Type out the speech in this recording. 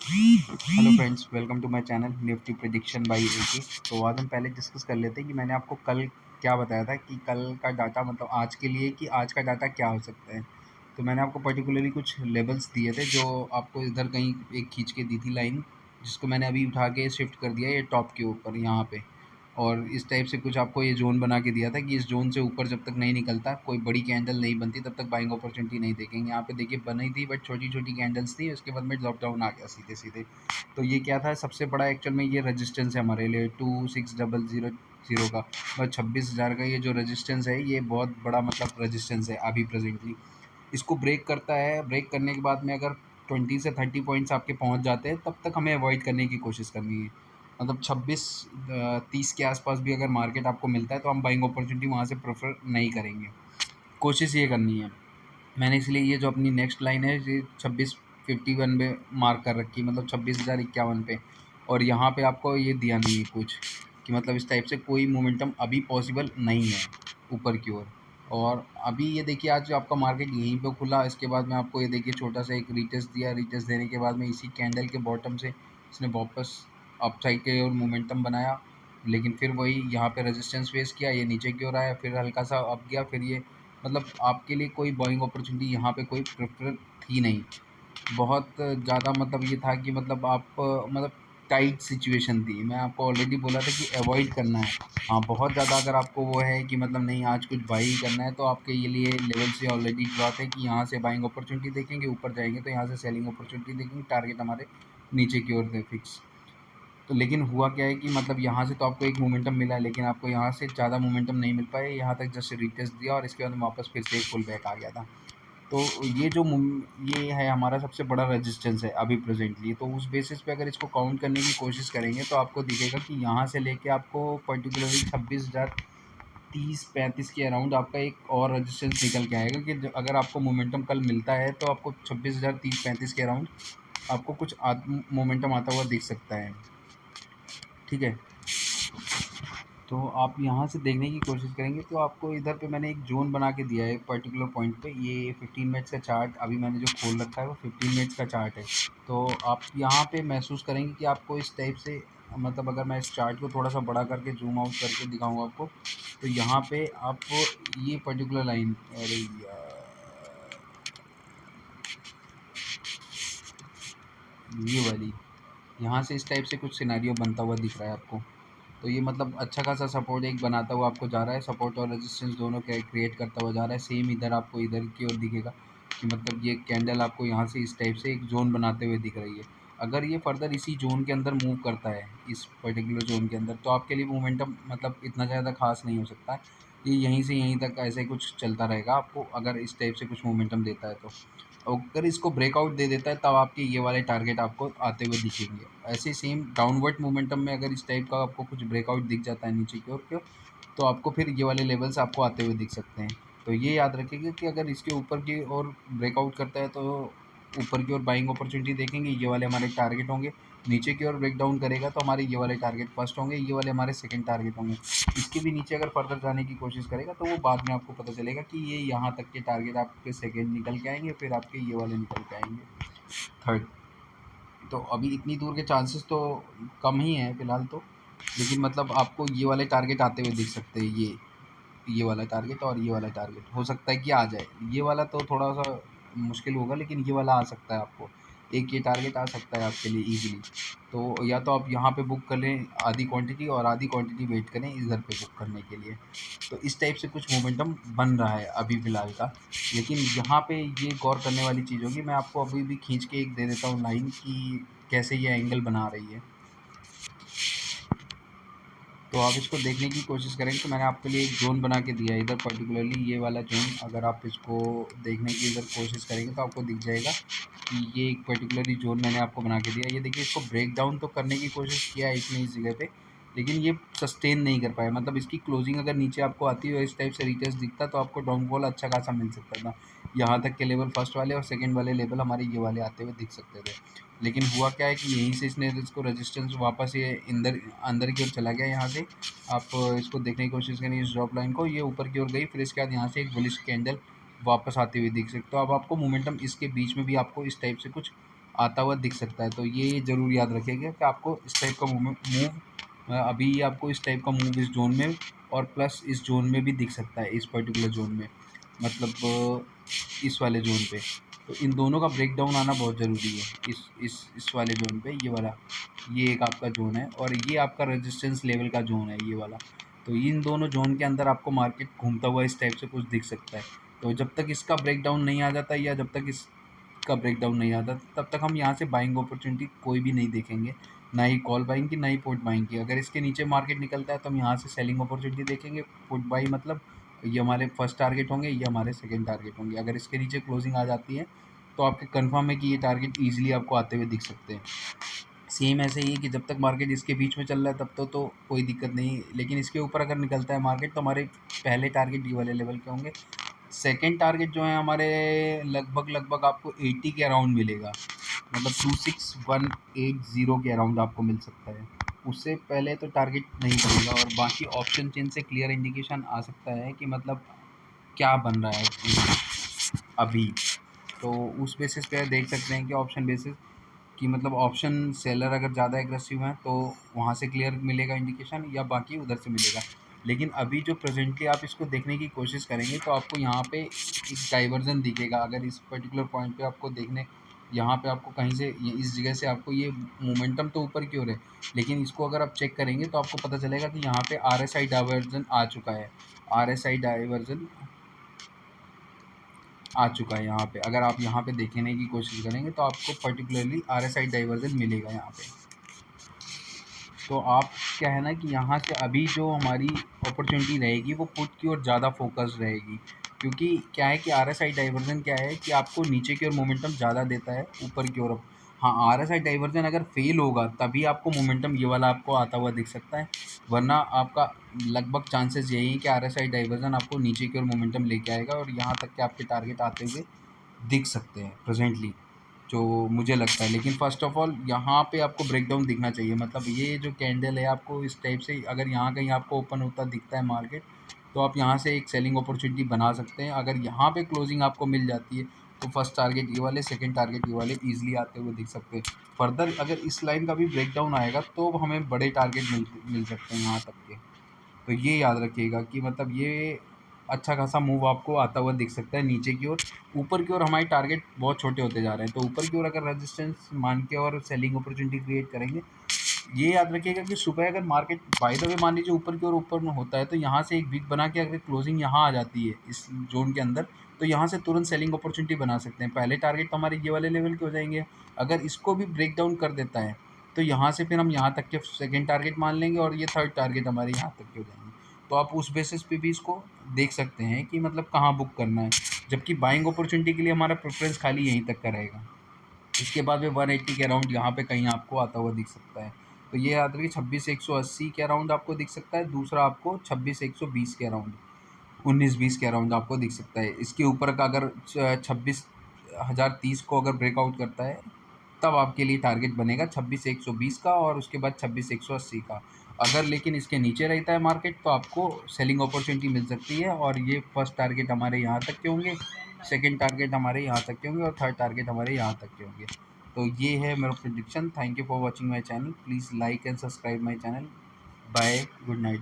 Hello friends, welcome to my channel Nifty prediction by AK. तो आज हम पहले डिस्कस कर लेते हैं कि मैंने आपको कल क्या बताया था कि कल का डाटा मतलब आज के लिए कि आज का डाटा क्या हो सकता है। तो मैंने आपको पर्टिकुलरली कुछ लेवल्स दिए थे जो आपको इधर कहीं एक खींच के दी थी लाइन, जिसको मैंने अभी उठा के शिफ्ट कर दिया ये टॉप के ऊपर यहाँ पे। और इस टाइप से कुछ आपको ये जोन बना के दिया था कि इस जोन से ऊपर जब तक नहीं निकलता, कोई बड़ी कैंडल नहीं बनती, तब तक बाइंग अपॉर्चुनिटी नहीं देखेंगे। यहाँ पे देखिए बनी थी बट छोटी छोटी कैंडल्स थी, उसके बाद में ड्रॉप डाउन आ गया सीधे सीधे। तो ये क्या था, सबसे बड़ा एक्चुअल में ये रेजिस्टेंस है हमारे लिए 26,000 का, मतलब 26,000 का ये जो रेजिस्टेंस है ये बहुत बड़ा मतलब रेजिस्टेंस है अभी प्रेजेंटली। इसको ब्रेक करता है, ब्रेक करने के बाद में अगर 20 से 30 पॉइंट्स आपके पहुंच जाते हैं तब तक हमें अवॉइड करने की कोशिश करनी है। मतलब 26-30 के आसपास भी अगर मार्केट आपको मिलता है तो हम बाइंग अपॉर्चुनिटी वहाँ से प्रेफर नहीं करेंगे, कोशिश ये करनी है। मैंने इसलिए ये जो अपनी नेक्स्ट लाइन है ये 2651 पे मार्क कर रखी है, मतलब 26,051 पे। और यहाँ पे आपको ये दिया नहीं है कुछ कि मतलब इस टाइप से कोई मोमेंटम अभी पॉसिबल नहीं है ऊपर की ओर। और अभी ये देखिए आज आपका मार्केट यहीं पे खुला, इसके बाद में आपको ये देखिए छोटा सा एक रीटेस्ट दिया, रीटेस्ट देने के बाद में इसी कैंडल के बॉटम से इसने वापस अपसाइड के ओर मोमेंटम बनाया। लेकिन फिर वही यहाँ पे रेजिस्टेंस फेस किया, ये नीचे की ओर आया, फिर हल्का सा अप गया, फिर ये मतलब आपके लिए कोई बाइंग अपॉर्चुनिटी यहाँ पे कोई प्रेफर थी नहीं। बहुत ज़्यादा मतलब ये था कि मतलब आप मतलब टाइट सिचुएशन थी। मैं आपको ऑलरेडी बोला था कि अवॉइड करना है। हाँ, बहुत ज़्यादा अगर आपको वो है कि मतलब नहीं आज कुछ बाई करना है तो आपके ये लिए लेवल से ऑलरेडी बात है कि यहाँ से बाइंग अपॉर्चुनिटी देखेंगे, ऊपर जाएंगे तो यहाँ से सेलिंग अपॉर्चुनिटी देखेंगे, टारगेट हमारे नीचे की ओर थे फिक्स। तो लेकिन हुआ क्या है कि मतलब यहाँ से तो आपको एक मोमेंटम मिला है, लेकिन आपको यहाँ से ज़्यादा मोमेंटम नहीं मिल पाया, यहाँ तक जस्ट रिटेस्ट दिया और इसके बाद में वापस फिर से एक फुल बैक आ गया था। तो ये है हमारा सबसे बड़ा रेजिस्टेंस है अभी प्रेजेंटली। तो उस बेसिस पे अगर इसको काउंट करने की कोशिश करेंगे तो आपको दिखेगा कि यहाँ से लेके आपको पर्टिकुलरली 26,030-35 के अराउंड आपका एक और रेजिस्टेंस निकल के आएगा कि अगर आपको मोमेंटम कल मिलता है तो आपको 26,030-35 के अराउंड आपको कुछ मोमेंटम आता हुआ दिख सकता है। ठीक है, तो आप यहाँ से देखने की कोशिश करेंगे तो आपको इधर पे मैंने एक जोन बना के दिया है एक पर्टिकुलर पॉइंट पे। ये 15 मिनट्स का चार्ट अभी मैंने जो खोल रखा है वो 15 मिनट्स का चार्ट है। तो आप यहाँ पे महसूस करेंगे कि आपको इस टाइप से मतलब अगर मैं इस चार्ट को थोड़ा सा बड़ा करके जूम आउट करके दिखाऊंगा आपको, तो यहाँ पे आप ये पर्टिकुलर लाइन, अरे यार ये वाली, यहाँ से इस टाइप से कुछ सिनेरियो बनता हुआ दिख रहा है आपको। तो ये मतलब अच्छा खासा सपोर्ट एक बनाता हुआ आपको जा रहा है, सपोर्ट और रेजिस्टेंस दोनों क्रिएट करता हुआ जा रहा है। सेम इधर आपको इधर की ओर दिखेगा कि मतलब ये कैंडल आपको यहाँ से इस टाइप से एक जोन बनाते हुए दिख रही है। अगर ये फर्दर इसी जोन के अंदर मूव करता है, इस पर्टिकुलर जोन के अंदर, तो आपके लिए मोमेंटम मतलब इतना ज़्यादा खास नहीं हो सकता है। ये यहीं से यहीं तक ऐसे कुछ चलता रहेगा आपको, अगर इस टाइप से कुछ मोमेंटम देता है तो। अगर इसको ब्रेकआउट दे देता है तब आपके ये वाले टारगेट आपको आते हुए दिखेंगे। ऐसे सेम डाउनवर्ड मोमेंटम में अगर इस टाइप का आपको कुछ ब्रेकआउट दिख जाता है नीचे की ओर क्यों, तो आपको फिर ये वाले लेवल्स आपको आते हुए दिख सकते हैं। तो ये याद रखिएगा कि अगर इसके ऊपर की ओर ब्रेकआउट करता है तो ऊपर की ओर बाइंग अपॉर्चुनिटी देखेंगे, ये वाले हमारे टारगेट होंगे। नीचे की ओर ब्रेक डाउन करेगा तो हमारे ये वाले टारगेट फर्स्ट होंगे, ये वाले हमारे सेकंड टारगेट होंगे। इसके भी नीचे अगर फर्दर जाने की कोशिश करेगा तो वो बाद में आपको पता चलेगा कि ये यहाँ तक के टारगेट आपके सेकंड निकल के आएंगे, फिर आपके ये वाले निकल के आएंगे थर्ड। तो अभी इतनी दूर के चांसेस तो कम ही हैं फ़िलहाल तो, लेकिन मतलब आपको ये वाले टारगेट आते हुए दिख सकते हैं। ये वाला टारगेट और ये वाला टारगेट हो सकता है कि आ जाए। ये वाला तो थोड़ा सा मुश्किल होगा, लेकिन ये वाला आ सकता है आपको। एक ये टारगेट आ सकता है आपके लिए ईजिली। तो या तो आप यहाँ पे बुक कर लें आधी क्वांटिटी, और आधी क्वांटिटी वेट करें इधर पे बुक करने के लिए। तो इस टाइप से कुछ मोमेंटम बन रहा है अभी फ़िलहाल का। लेकिन यहाँ पे ये गौर करने वाली चीज़ होगी, मैं आपको अभी भी खींच के एक दे देता हूँ लाइन कि कैसे ये एंगल बना रही है। तो आप इसको देखने की कोशिश करेंगे तो मैंने आपके लिए एक ज़ोन बना के दिया है इधर, पर्टिकुलरली ये वाला ज़ोन। अगर आप इसको देखने की इधर कोशिश करेंगे तो आपको दिख जाएगा कि ये एक पर्टिकुलरली ज़ोन मैंने आपको बना के दिया। ये देखिए, इसको ब्रेक डाउन तो करने की कोशिश किया है इसने इस जगह पे, लेकिन ये सस्टेन नहीं कर पाया। मतलब इसकी क्लोजिंग अगर नीचे आपको आती है इस टाइप से रिटेस्ट दिखता तो आपको डाउनफॉल अच्छा खासा मिल सकता था। यहाँ तक के लेवल फर्स्ट वाले और सेकंड वाले लेवल हमारे ये वाले आते हुए दिख सकते थे। लेकिन हुआ क्या है कि यहीं से इसने इसको रेजिस्टेंस वापस ये अंदर अंदर की ओर चला गया। यहाँ से आप इसको देखने की कोशिश करें इस ड्रॉप लाइन को, ये ऊपर की ओर गई, फिर इसके बाद यहाँ से एक बुलिश कैंडल वापस आती हुई दिख सकती। तो अब आपको मोमेंटम इसके बीच में भी आपको इस टाइप से कुछ आता हुआ दिख सकता है। तो ये ज़रूर याद रखिएगा कि आपको इस टाइप का मूव अभी आपको इस टाइप का मूव इस जोन में और प्लस इस जोन में भी दिख सकता है, इस पर्टिकुलर जोन में, मतलब इस वाले जोन पे। तो इन दोनों का ब्रेक डाउन आना बहुत ज़रूरी है। इस वाले जोन पे ये वाला, ये एक आपका जोन है और ये आपका रेजिस्टेंस लेवल का जोन है ये वाला। तो इन दोनों जोन के अंदर आपको मार्केट घूमता हुआ इस टाइप से कुछ दिख सकता है। तो जब तक इसका ब्रेक डाउन नहीं आ जाता या जब तक इसका ब्रेक डाउन नहीं आता तब तक हम यहाँ से बाइंग अपॉर्चुनिटी कोई भी नहीं देखेंगे, ना ही कॉल बाइंग की ना ही पुट बाइंग की। अगर इसके नीचे मार्केट निकलता है तो हम यहाँ से सेलिंग अपॉर्चुनिटी देखेंगे। पुट बाई मतलब ये हमारे फर्स्ट टारगेट होंगे, ये हमारे सेकंड टारगेट होंगे। अगर इसके नीचे क्लोजिंग आ जाती है तो आपके कंफर्म है कि ये टारगेट ईजिली आपको आते हुए दिख सकते हैं। सेम ऐसे ही है कि जब तक मार्केट इसके बीच में चल रहा है तब तो कोई दिक्कत नहीं, लेकिन इसके ऊपर अगर निकलता है मार्केट तो हमारे पहले टारगेट ये वाले लेवल के होंगे। सेकंड टारगेट जो है हमारे लगभग आपको 80 के अराउंड मिलेगा, मतलब 26180 के अराउंड आपको मिल सकता है। उससे पहले तो टारगेट नहीं बनेगा और बाकी ऑप्शन चेन से क्लियर इंडिकेशन आ सकता है कि मतलब क्या बन रहा है अभी। तो उस बेसिस पे देख सकते हैं कि ऑप्शन बेसिस कि मतलब ऑप्शन सेलर अगर ज़्यादा एग्रेसिव हैं तो वहाँ से क्लियर मिलेगा इंडिकेशन या बाकी उधर से मिलेगा। लेकिन अभी जो प्रेजेंटली आप इसको देखने की कोशिश करेंगे तो आपको यहाँ पे एक डाइवर्जन दिखेगा। अगर इस पर्टिकुलर पॉइंट पे आपको देखने, यहाँ पे आपको कहीं से इस जगह से आपको ये मोमेंटम तो ऊपर की ओर है, लेकिन इसको अगर आप चेक करेंगे तो आपको पता चलेगा कि यहाँ पे RSI डाइवर्जन आ चुका है। RSI डाइवर्जन आ चुका है यहाँ पे। अगर आप यहाँ पे देखने की कोशिश करेंगे तो आपको पर्टिकुलरली RSI डाइवर्जन मिलेगा यहाँ पे। तो आप क्या है ना कि यहाँ से अभी जो हमारी अपॉर्चुनिटी रहेगी वो पुट की ओर ज़्यादा फोकस रहेगी, क्योंकि क्या है कि RSI डाइवर्जन क्या है कि आपको नीचे की ओर मोमेंटम ज़्यादा देता है ऊपर की ओर। हाँ, RSI डाइवर्जन अगर फेल होगा तभी आपको मोमेंटम ये वाला आपको आता हुआ दिख सकता है, वरना आपका लगभग चांसेस यही है कि RSI डाइवर्जन आपको नीचे की ओर मोमेंटम लेके आएगा और यहाँ तक के आपके टारगेट आते हुए दिख सकते हैं प्रेजेंटली, जो मुझे लगता है। लेकिन फ़र्स्ट ऑफ़ ऑल यहाँ पे आपको ब्रेकडाउन दिखना चाहिए, मतलब ये जो कैंडल है आपको इस टाइप से अगर यहाँ कहीं आपको ओपन होता दिखता है मार्केट तो आप यहाँ से एक सेलिंग अपॉर्चुनिटी बना सकते हैं। अगर यहाँ पे क्लोजिंग आपको मिल जाती है तो फर्स्ट टारगेट ये वाले, सेकंड टारगेट ये वाले ईजिली आते हुए दिख सकते हैं। फर्दर अगर इस लाइन का भी ब्रेकडाउन आएगा तो हमें बड़े टारगेट मिल सकते हैं यहाँ तक के। तो ये याद रखिएगा कि मतलब ये अच्छा खासा मूव आपको आता हुआ दिख सकता है नीचे की ओर। ऊपर की ओर हमारे टारगेट बहुत छोटे होते जा रहे हैं, तो ऊपर की ओर अगर रेजिस्टेंस मान के और सेलिंग अपॉर्चुनिटी क्रिएट करेंगे। ये याद रखिएगा कि सुबह अगर मार्केट बाय द वे मान लीजिए ऊपर की ओर ऊपर में होता है तो यहाँ से एक वीक बना के अगर क्लोजिंग यहाँ आ जाती है इस जोन के अंदर तो यहाँ से तुरंत सेलिंग अपॉर्चुनिटी बना सकते हैं। पहले टारगेट तो हमारे ये वाले लेवल के हो जाएंगे। अगर इसको भी ब्रेक डाउन कर देता है तो यहाँ से फिर हम यहाँ तक के सेकेंड टारगेट मान लेंगे और ये थर्ड टारगेट हमारे यहाँ तक के हो जाएंगे। तो आप उस बेसिस पे भी इसको देख सकते हैं कि मतलब कहाँ बुक करना है, जबकि बाइंग अपॉर्चुनिटी के लिए हमारा प्रेफरेंस खाली यहीं तक का रहेगा। इसके बाद में 180 के अराउंड यहाँ पे कहीं आपको आता हुआ दिख सकता है। तो ये याद रखिए 26,180 के अराउंड आपको दिख सकता है। दूसरा आपको 26,120 के अराउंड, 19-20 के अराउंड आपको दिख सकता है। इसके ऊपर का अगर 26,030 को अगर ब्रेकआउट करता है तब आपके लिए टारगेट बनेगा 26,120 का और उसके बाद 26,180 का। अगर लेकिन इसके नीचे रहता है मार्केट तो आपको सेलिंग अपॉर्चुनिटी मिल सकती है और ये फर्स्ट टारगेट हमारे यहाँ तक के होंगे, सेकंड टारगेट हमारे यहाँ तक के होंगे और थर्ड टारगेट हमारे यहाँ तक के होंगे। तो ये है मेरा prediction. Thank you for watching my channel. Please like and subscribe my channel. Bye, good night.